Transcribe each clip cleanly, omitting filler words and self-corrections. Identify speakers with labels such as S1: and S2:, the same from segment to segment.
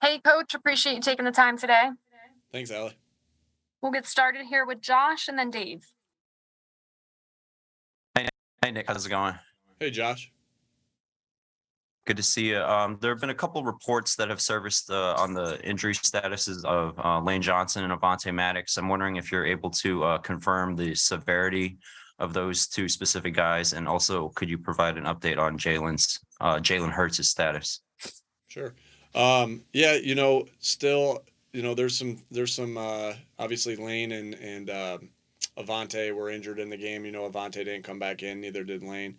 S1: Hey, Coach, appreciate you taking the time today.
S2: Thanks, Allie.
S1: We'll get started here with Josh and then Dave.
S3: Hey Nick, how's it going?
S2: Hey, Josh.
S3: Good to see you. There have been a couple reports that have surfaced on the injury statuses of Lane Johnson and Avonte Maddox. I'm wondering if you're able to confirm the severity of those two specific guys, and also could you provide an update on Jalen Hurts' status?
S2: Sure. Yeah, still, there's some obviously Lane and Avonte were injured in the game. Avonte didn't come back in, neither did Lane.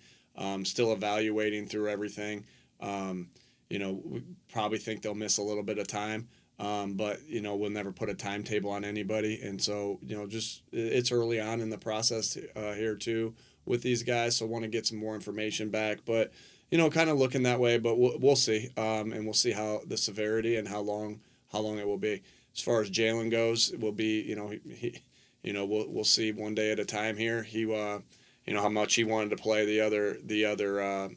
S2: Still evaluating through everything. We probably think they'll miss a little bit of time. But we'll never put a timetable on anybody, and so just it's early on in the process here too with these guys, so want to get some more information back. But kind of looking that way, but we'll see, and we'll see how the severity and how long it will be. As far as Jalen goes, it will be we'll see one day at a time here. How much he wanted to play the other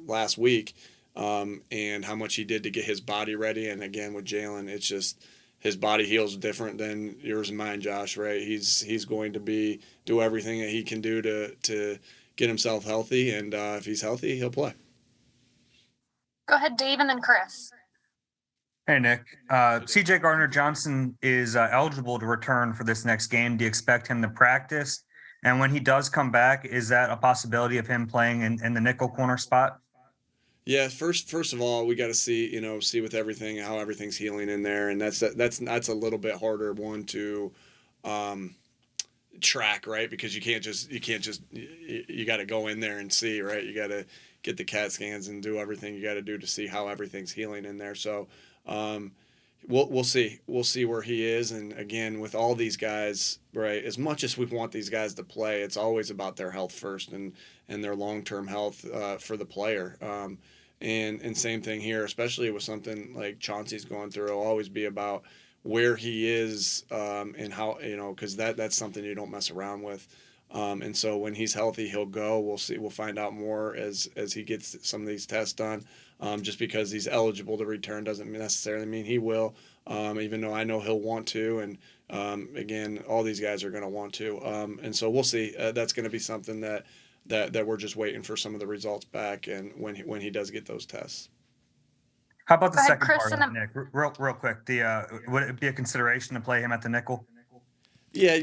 S2: last week, and how much he did to get his body ready. And again, with Jalen, it's just his body heals different than yours and mine, Josh. Right? He's going to do everything that he can do to get himself healthy, and if he's healthy, he'll play.
S1: Go ahead, Dave, and then Chris.
S4: Hey, Nick. CJ Gardner-Johnson is eligible to return for this next game. Do you expect him to practice? And when he does come back, is that a possibility of him playing in the nickel corner spot?
S2: Yeah, first of all, we got to see with everything how everything's healing in there, and that's a little bit harder one to track, right? Because you got to go in there and see, right? You got to get the CAT scans and do everything you got to do to see how everything's healing in there. So we'll see where he is, and again, with all these guys, right? As much as we want these guys to play, it's always about their health first and their long-term health for the player. And same thing here, especially with something like Chauncey's going through. It'll always be about where he is and how, because that's something you don't mess around with. And so when he's healthy, he'll go. We'll see. We'll find out more as he gets some of these tests done. Just because he's eligible to return doesn't necessarily mean he will. Even though I know he'll want to, and again, all these guys are going to want to. And so we'll see. That's going to be something that we're just waiting for some of the results back, and when he does get those tests.
S4: How about the
S1: Go ahead,
S4: second
S1: Chris,
S4: part of
S1: and
S4: it, Nick? Real quick. Would it be a consideration to play him at the nickel?
S2: Yeah,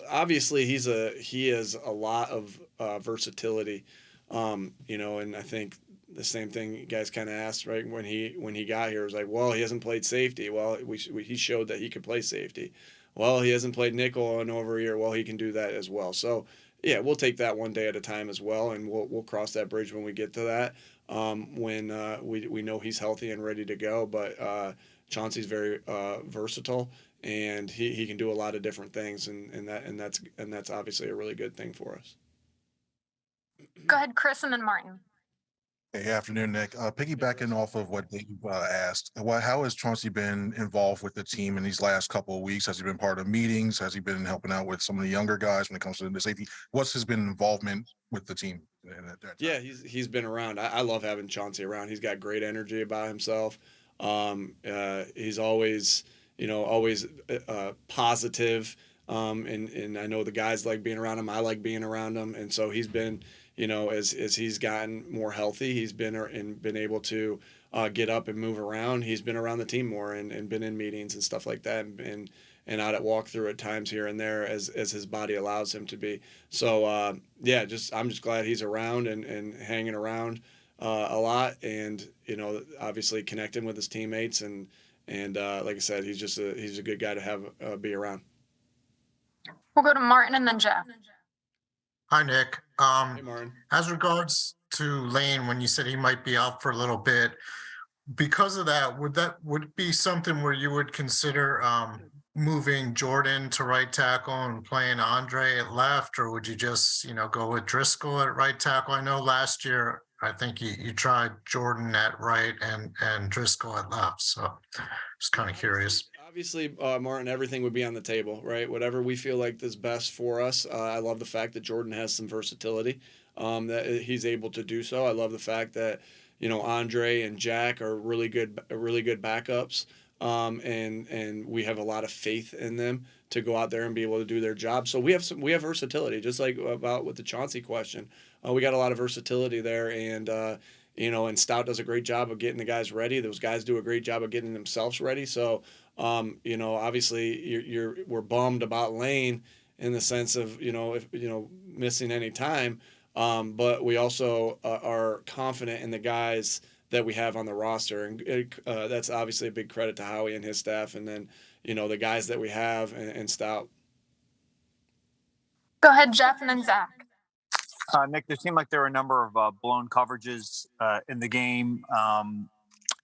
S2: obviously he has a lot of versatility, and I think the same thing you guys kind of asked, right? When he got here, it was like, well, he hasn't played safety. Well, he showed that he could play safety. Well, he hasn't played nickel in over a year. Well, he can do that as well. So, yeah, we'll take that one day at a time as well, and we'll cross that bridge when we get to that. When we know he's healthy and ready to go, but Chauncey's very versatile, and he can do a lot of different things, and that's obviously a really good thing for us.
S1: Go ahead, Chris, and then Martin.
S5: Hey, afternoon, Nick. Piggybacking off of what Dave asked, how has Chauncey been involved with the team in these last couple of weeks? Has he been part of meetings? Has he been helping out with some of the younger guys when it comes to the safety? What's his been involvement with the team?
S2: Yeah, he's been around. I love having Chauncey around. He's got great energy about himself. He's always positive. And I know the guys like being around him. I like being around him, and so he's been, as he's gotten more healthy, he's been able to get up and move around. He's been around the team more and been in meetings and stuff like that, and out at walkthrough at times here and there as his body allows him to be. So yeah, I'm just glad he's around and hanging around a lot, and obviously connecting with his teammates, and like I said, he's a good guy to have be around.
S1: We'll go to Martin and then Jeff.
S6: Hi, Nick.
S2: Hey, Martin.
S6: As regards to Lane, when you said he might be out for a little bit, because of that, would it be something where you would consider moving Jordan to right tackle and playing Andre at left, or would you just go with Driscoll at right tackle? I know last year I think you tried Jordan at right and Driscoll at left, so just kind of curious.
S2: Obviously, Martin, everything would be on the table, right? Whatever we feel like is best for us. I love the fact that Jordan has some versatility, that he's able to do so. I love the fact that Andre and Jack are really good backups. And we have a lot of faith in them to go out there and be able to do their job. So we have versatility, just like about with the Chauncey question. We got a lot of versatility there, and and Stout does a great job of getting the guys ready. Those guys do a great job of getting themselves ready. So, obviously we're bummed about Lane in the sense of if missing any time, but we also are confident in the guys that we have on the roster, and that's obviously a big credit to Howie and his staff, and then the guys that we have and Stout.
S1: Go ahead, Jeff, and then Zach.
S7: Nick, there seemed like there were a number of blown coverages in the game,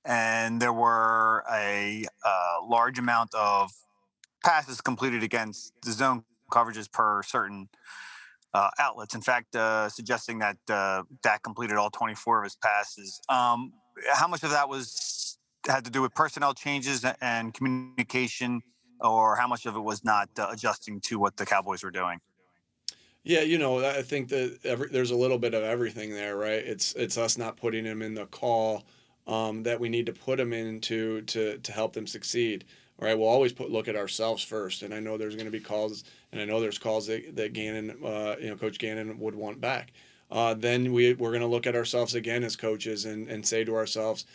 S7: and there were a large amount of passes completed against the zone coverages per certain outlets. In fact, suggesting that Dak completed all 24 of his passes. How much of that had to do with personnel changes and communication, or how much of it was not adjusting to what the Cowboys were doing?
S2: Yeah, I think that there's a little bit of everything there, right? It's us not putting him in the call that we need to put him into to help them succeed. All right, we'll always look at ourselves first, and I know there's going to be calls, and I know there's calls that Gannon, Coach Gannon would want back. Then we're going to look at ourselves again as coaches and say to ourselves,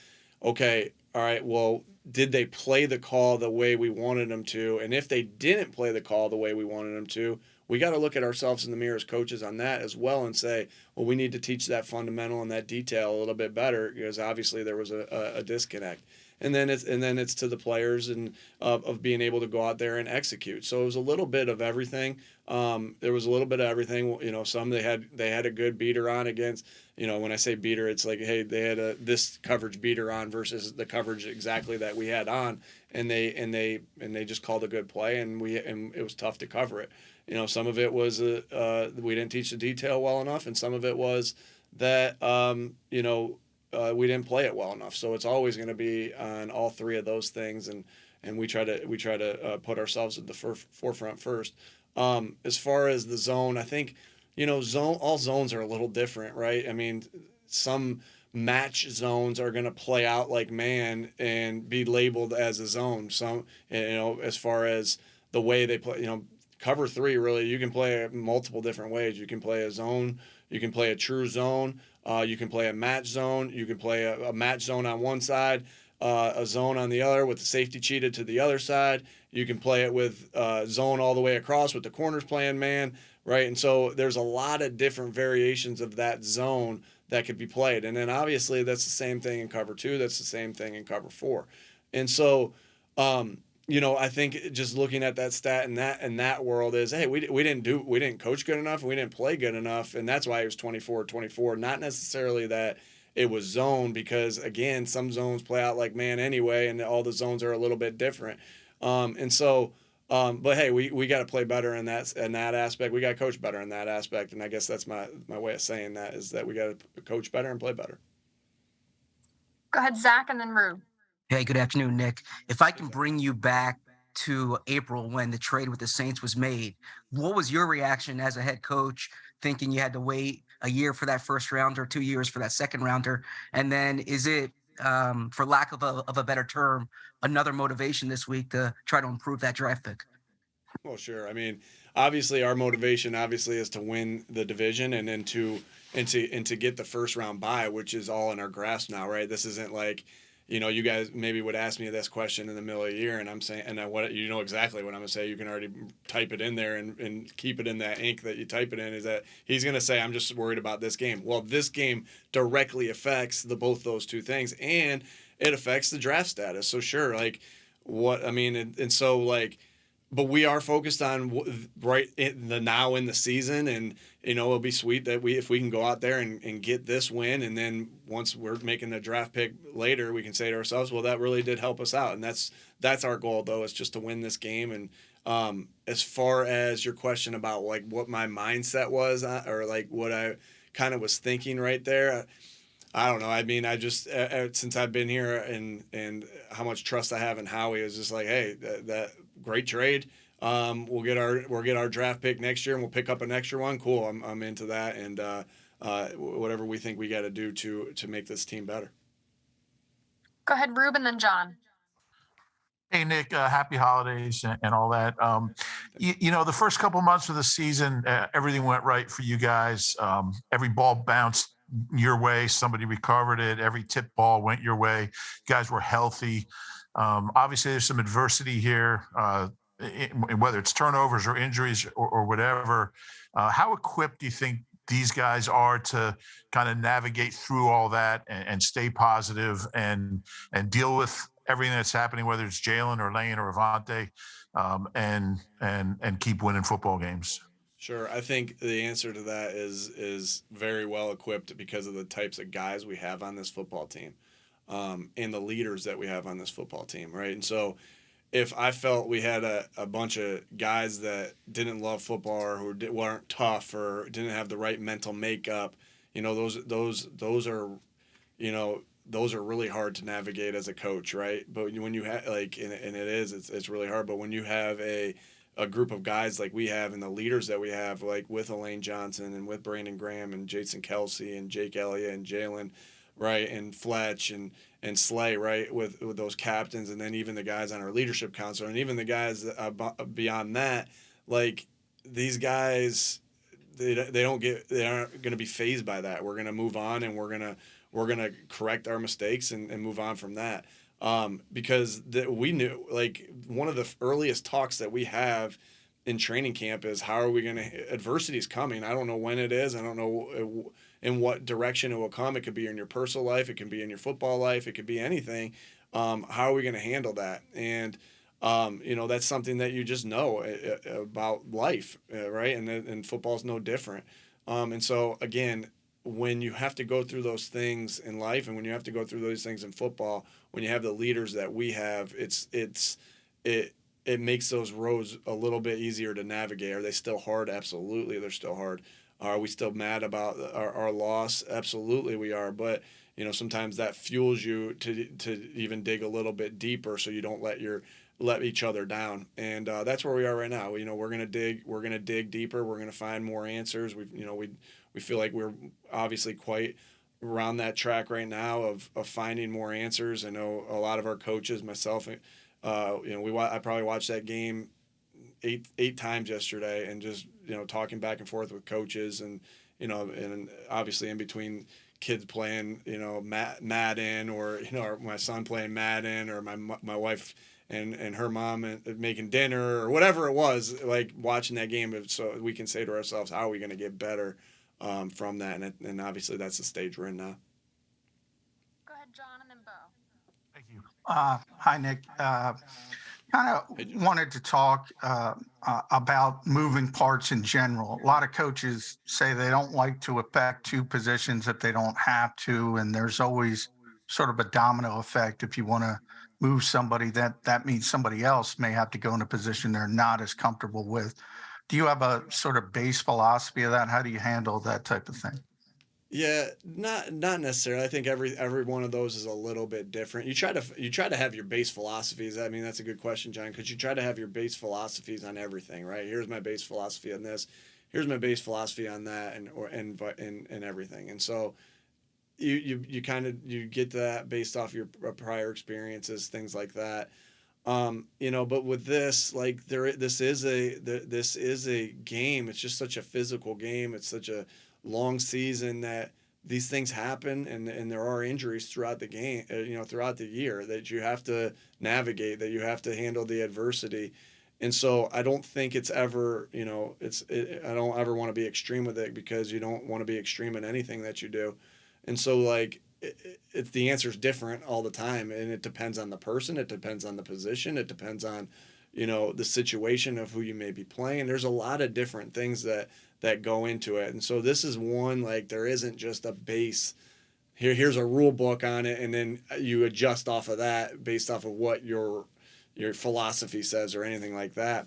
S2: okay, all right, well, did they play the call the way we wanted them to? And if they didn't play the call the way we wanted them to, we got to look at ourselves in the mirror as coaches on that as well and say, well, we need to teach that fundamental and that detail a little bit better, because obviously there was a disconnect. And then it's to the players and of being able to go out there and execute. So it was a little bit of everything. There was a little bit of everything. Some they had a good beater on against. When I say beater, it's like, hey, they had this coverage beater on versus the coverage exactly that we had on, and they just called a good play, and it was tough to cover it. Some of it was we didn't teach the detail well enough, and some of it was that we didn't play it well enough. So it's always going to be on all three of those things, and we try to put ourselves at the forefront first. As far as the zone, I think all zones are a little different, right? I mean, some match zones are going to play out like man and be labeled as a zone. Some, as far as the way they play, cover three, really, you can play it multiple different ways. You can play a zone, you can play a true zone, you can play a match zone, you can play a match zone on one side, a zone on the other with the safety cheated to the other side. You can play it with zone all the way across with the corners playing man, right? And so there's a lot of different variations of that zone that could be played. And then obviously that's the same thing in cover two, that's the same thing in cover four. And so I think just looking at that stat in that world is, hey, we didn't coach good enough, and we didn't play good enough, and that's why it was 24-24. Not necessarily that it was zone, because again, some zones play out like man anyway, and all the zones are a little bit different. But hey, we got to play better in that aspect. We got to coach better in that aspect, and I guess that's my way of saying that, is that we got to coach better and play better.
S1: Go ahead, Zach, and then Rue.
S8: Hey, good afternoon, Nick. If I can bring you back to April when the trade with the Saints was made, what was your reaction as a head coach, thinking you had to wait a year for that first rounder, 2 years for that second rounder? And then is it, for lack of a better term, another motivation this week to try to improve that draft pick?
S2: Well, sure. I mean, obviously our motivation is to win the division and then to get the first round bye, which is all in our grasp now, right? This isn't like, you guys maybe would ask me this question in the middle of the year, and I'm saying, and what exactly what I'm gonna say. You can already type it in there and keep it in that ink that you type it in. Is that he's gonna say, I'm just worried about this game. Well, this game directly affects both those two things, and it affects the draft status. So sure, like what I mean, and so like. But we are focused on right in the now in the season, and it'll be sweet that if we can go out there and get this win, and then once we're making the draft pick later, we can say to ourselves, well, that really did help us out, and that's our goal, though, is just to win this game. And as far as your question about like what my mindset was, or like what I kind of was thinking right there, I don't know. I mean, I just since I've been here and how much trust I have in Howie, is just like, hey, that great trade. We'll get our draft pick next year, and we'll pick up an extra one. Cool. I'm into that, and whatever we think we got to do to make this team better.
S1: Go ahead, Rube, and then John.
S9: Hey, Nick, happy holidays and all that. The first couple months of the season, everything went right for you guys. Every ball bounced your way. Somebody recovered it. Every tip ball went your way. You guys were healthy. Obviously, there's some adversity here, whether it's turnovers or injuries or whatever. How equipped do you think these guys are to kind of navigate through all that and stay positive and deal with everything that's happening, whether it's Jalen or Lane or Avonte, and keep winning football games?
S2: Sure. I think the answer to that is very well equipped because of the types of guys we have on this football team, and the leaders that we have on this football team, right? And so if I felt we had a bunch of guys that didn't love football or who weren't tough or didn't have the right mental makeup, those are, those are really hard to navigate as a coach, right? But when you have it's really hard. But when you have a group of guys like we have and the leaders that we have, like with Elaine Johnson and with Brandon Graham and Jason Kelsey and Jake Elliott and Jalen, right, and Fletch and Slay, right, with those captains, and then even the guys on our leadership council, and even the guys beyond that, like these guys, they aren't going to be fazed by that. We're going to move on, and we're going to correct our mistakes and move on from that. Because we knew, like, one of the earliest talks that we have in training camp is how are we going to, adversity is coming. I don't know when it is. I don't know in what direction it will come. It could be in your personal life. It can be in your football life. It could be anything. How are we going to handle that? And, that's something that you just know about life, right? And football is no different. And so, again, when you have to go through those things in life and when you have to go through those things in football, when you have the leaders that we have, it makes those roads a little bit easier to navigate. Are they still hard? Absolutely, they're still hard. Are we still mad about our loss? Absolutely, we are. But sometimes that fuels you to even dig a little bit deeper, so you don't let each other down. And that's where we are right now. We're gonna dig deeper. We're gonna find more answers. We feel like we're obviously quite around that track right now of finding more answers. I know a lot of our coaches, myself, I probably watched that game eight times yesterday, and just talking back and forth with coaches, and and obviously in between kids playing Madden, or my son playing Madden, or my wife and her mom and making dinner, or whatever it was, like watching that game, so we can say to ourselves, how are we going to get better from that? And obviously that's the stage we're in now.
S1: Go ahead, John, and then Bo.
S9: Thank you.
S10: Hi, Nick. Kind of wanted to talk about moving parts in general. A lot of coaches say they don't like to affect two positions if they don't have to, and there's always sort of a domino effect. If you want to move somebody, that means somebody else may have to go in a position they're not as comfortable with. Do you have a sort of base philosophy of that? How do you handle that type of thing?
S2: Yeah, not necessarily. I think every one of those is a little bit different. You try to have your base philosophies. I mean, that's a good question, John, because you try to have your base philosophies on everything, right? Here's my base philosophy on this. Here's my base philosophy on that, and everything. And so you get that based off your prior experiences, things like that. But with this, like this is a game. It's just such a physical game. It's such a long season that these things happen, and there are injuries throughout the game, throughout the year, that you have to navigate, that you have to handle the adversity. And so I don't think it's ever, I don't ever want to be extreme with it, because you don't want to be extreme in anything that you do. And so, like, it's the answer is different all the time, and it depends on the person, it depends on the position, it depends on the situation of who you may be playing. There's a lot of different things that go into it. And so this is one, like, there isn't just a base here's a rule book on it, and then you adjust off of that based off of what your philosophy says or anything like that.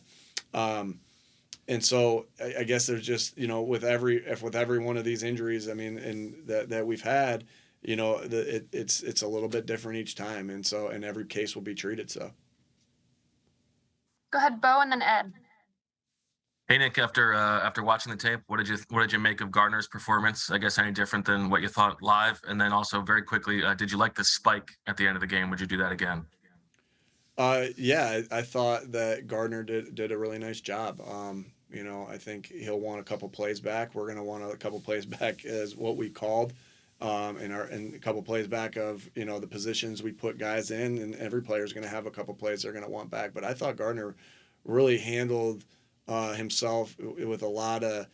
S2: And so I guess there's just, with every one of these injuries, I mean, and that we've had, it's a little bit different each time. And so, and every case will be treated so.
S1: Go ahead, Bo, and then Ed.
S11: Hey Nick, after watching the tape, what did you make of Gardner's performance? I guess any different than what you thought live? And then also very quickly, did you like the spike at the end of the game? Would you do that again?
S2: Yeah, I thought that Gardner did a really nice job. I think he'll want a couple plays back. We're gonna want a couple plays back as what we called, and a couple plays back of the positions we put guys in, and every player's gonna have a couple plays they're gonna want back. But I thought Gardner really handled himself with a lot of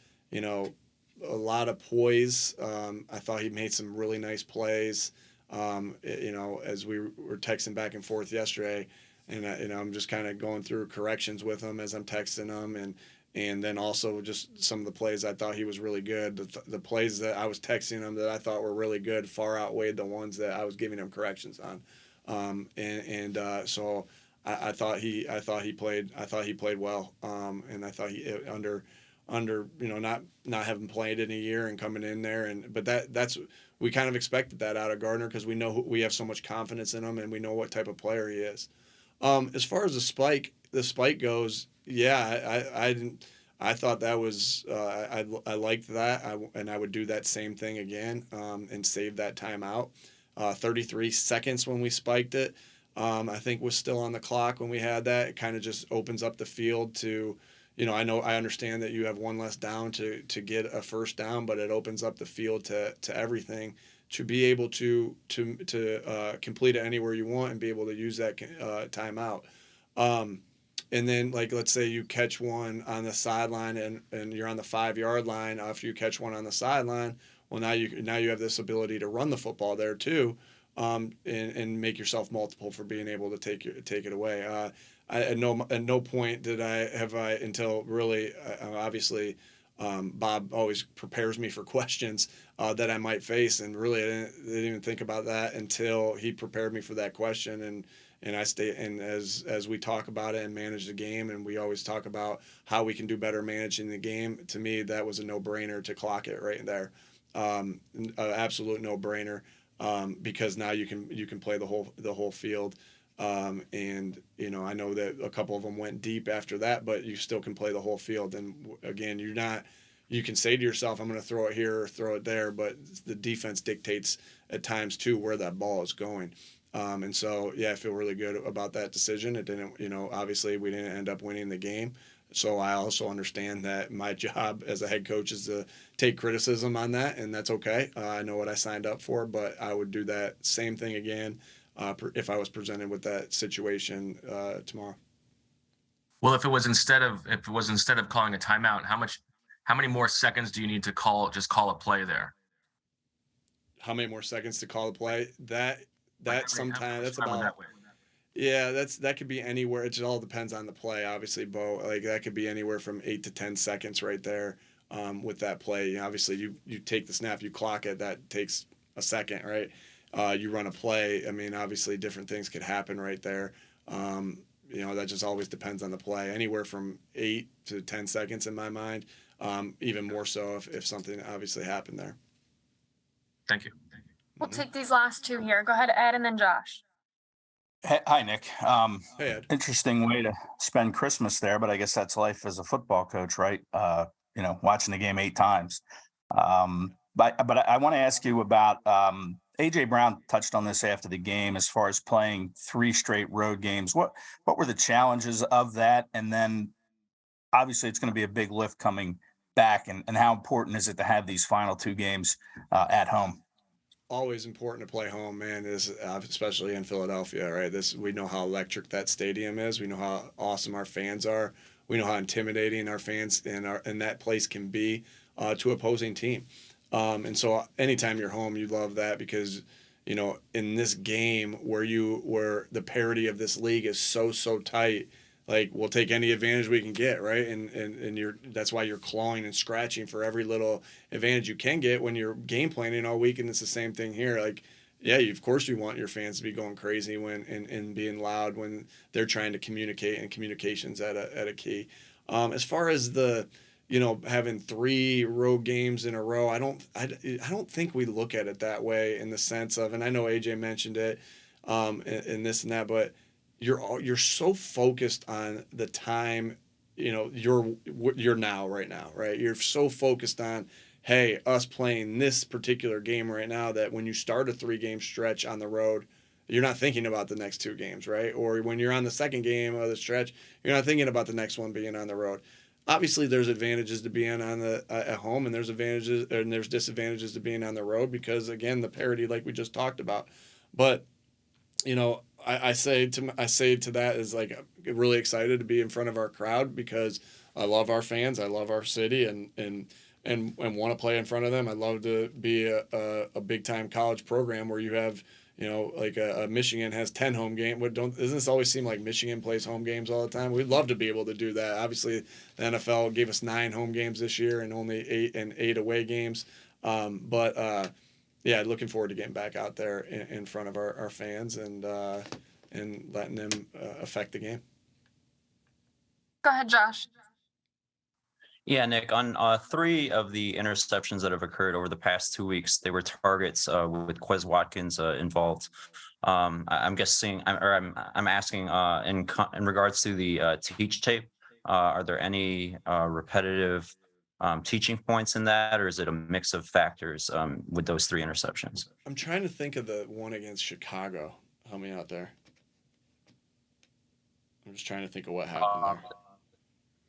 S2: poise. I thought he made some really nice plays. As we were texting back and forth yesterday, and I'm just kind of going through corrections with him as I'm texting him, and then also just some of the plays I thought he was really good. The plays that I was texting him that I thought were really good far outweighed the ones that I was giving him corrections on. So I thought he played well, and I thought he under not having played in a year and coming in there, but that's we kind of expected that out of Gardner because we know we have so much confidence in him and we know what type of player he is. As far as the spike goes, yeah, I thought that was I liked that, and I would do that same thing again, and save that timeout. 33 seconds when we spiked it, I think was still on the clock when we had that. It kind of just opens up the field to, I understand that you have one less down to get a first down, but it opens up the field to everything to be able to complete it anywhere you want and be able to use that timeout. And then, like, let's say you catch one on the sideline and you're on the 5-yard line. After you catch one on the sideline, well, now you have this ability to run the football there too, and make yourself multiple for being able to take it away. At no point did I until really obviously. Bob always prepares me for questions that I might face, and really I didn't even think about that until he prepared me for that question. And I stay, and as we talk about it and manage the game, and we always talk about how we can do better managing the game. To me, that was a no-brainer to clock it right there, an absolute no-brainer, because now you can play the whole field. And I know that a couple of them went deep after that, but you still can play the whole field. And again, you can say to yourself, I'm going to throw it here or throw it there, but the defense dictates at times too where that ball is going. And so, yeah, I feel really good about that decision. It didn't, obviously we didn't end up winning the game. So I also understand that my job as a head coach is to take criticism on that, and that's okay. I know what I signed up for, but I would do that same thing again if I was presented with that situation tomorrow.
S11: Well, if it was instead of calling a timeout, how many more seconds do you need to call a play there?
S2: How many more seconds to call a play? That's sometimes that's about.
S11: That way?
S2: Yeah, that could be anywhere. It just all depends on the play, obviously, Bo. Like that could be anywhere from 8 to 10 seconds right there with that play. Obviously, you take the snap, you clock it. That takes a second, right? You run a play. I mean, obviously, different things could happen right there. That just always depends on the play. Anywhere from 8 to 10 seconds in my mind. Even more so if something obviously happened there.
S11: Thank you.
S1: We'll take these last two here. Go ahead, Ed, and then Josh.
S12: Hi, Nick.
S2: Hey, Ed.
S12: Interesting way to spend Christmas there, but I guess that's life as a football coach, right? Watching the game 8 times. But I want to ask you about A.J. Brown touched on this after the game as far as playing 3 straight road games. What were the challenges of that? And then obviously it's going to be a big lift coming back. And how important is it to have these final 2 games at home?
S2: Always important to play home, man, is especially in Philadelphia, right? We know how electric that stadium is. We know how awesome our fans are. We know how intimidating our fans and that place can be to opposing team. And so anytime you're home, you love that because, in this game where the parity of this league is so tight, like we'll take any advantage we can get, right? And that's why you're clawing and scratching for every little advantage you can get when you're game planning all week. And it's the same thing here. Like, yeah, of course you want your fans to be going crazy and being loud when they're trying to communicate, and communication's at a key. As far as the, having 3 road games in a row, I don't think we look at it that way in the sense of, and I know AJ mentioned it, and this and that, but you're so focused on the time you're now right now, right? You're so focused on, hey, us playing this particular game right now, that when you start a 3-game stretch on the road, you're not thinking about the next 2 games, right? Or when you're on the second game of the stretch, you're not thinking about the next one being on the road. Obviously, there's advantages to being on the at home, and there's advantages and there's disadvantages to being on the road because, again, the parity, like we just talked about. But I say to that is, like, really excited to be in front of our crowd because I love our fans, I love our city, and want to play in front of them. I love to be a big time college program where you have, like a Michigan has 10 home games. Doesn't this always seem like Michigan plays home games all the time? We'd love to be able to do that. Obviously, the NFL gave us 9 home games this year and only 8 away games. Yeah, looking forward to getting back out there in front of our fans and letting them affect the game.
S1: Go ahead, Josh.
S3: Yeah, Nick, on 3 of the interceptions that have occurred over the past 2 weeks, they were targets with Quez Watkins involved. I'm guessing, I'm asking in regards to the teach tape, are there any repetitive teaching points in that, or is it a mix of factors with those 3 interceptions?
S2: I'm trying to think of the one against Chicago. Help me out there. I'm just trying to think of what happened there.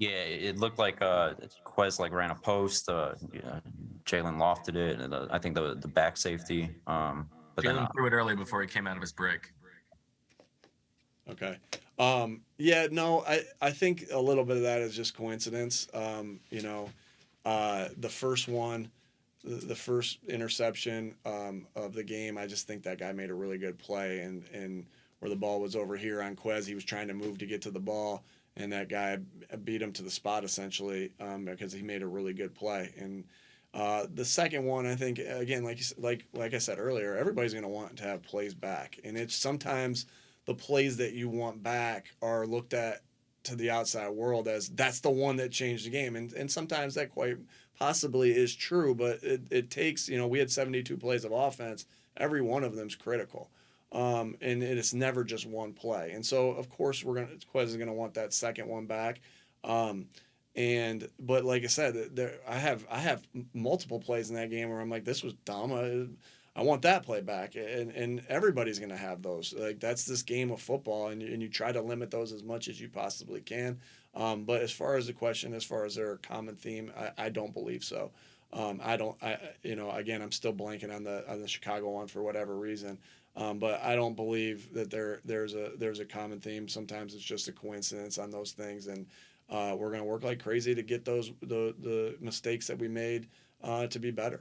S3: Yeah, it looked like Quez ran a post. Jalen lofted it, and I think the back safety. But
S11: Jalen threw it early before he came out of his break.
S2: Okay. Yeah, no, I think a little bit of that is just coincidence. The first one, the first interception of the game, I just think that guy made a really good play, and where the ball was over here on Quez, he was trying to move to get to the ball, and that guy beat him to the spot essentially because he made a really good play. And the second one, I think, again, like I said earlier, everybody's going to want to have plays back, and it's sometimes the plays that you want back are looked at to the outside world as that's the one that changed the game, and sometimes that quite possibly is true, but it takes, we had 72 plays of offense, every one of them's critical. And it's never just one play. And so, of course, Quez is gonna want that second one back. But like I said, I have multiple plays in that game where I'm like, this was dumb. I want that play back, and everybody's gonna have those. Like, that's this game of football, and you try to limit those as much as you possibly can. But as far as the question, as far as their common theme, I don't believe so. Again, I'm still blanking on the Chicago one for whatever reason. But I don't believe that there's a common theme. Sometimes it's just a coincidence on those things, and we're going to work like crazy to get the mistakes that we made to be better.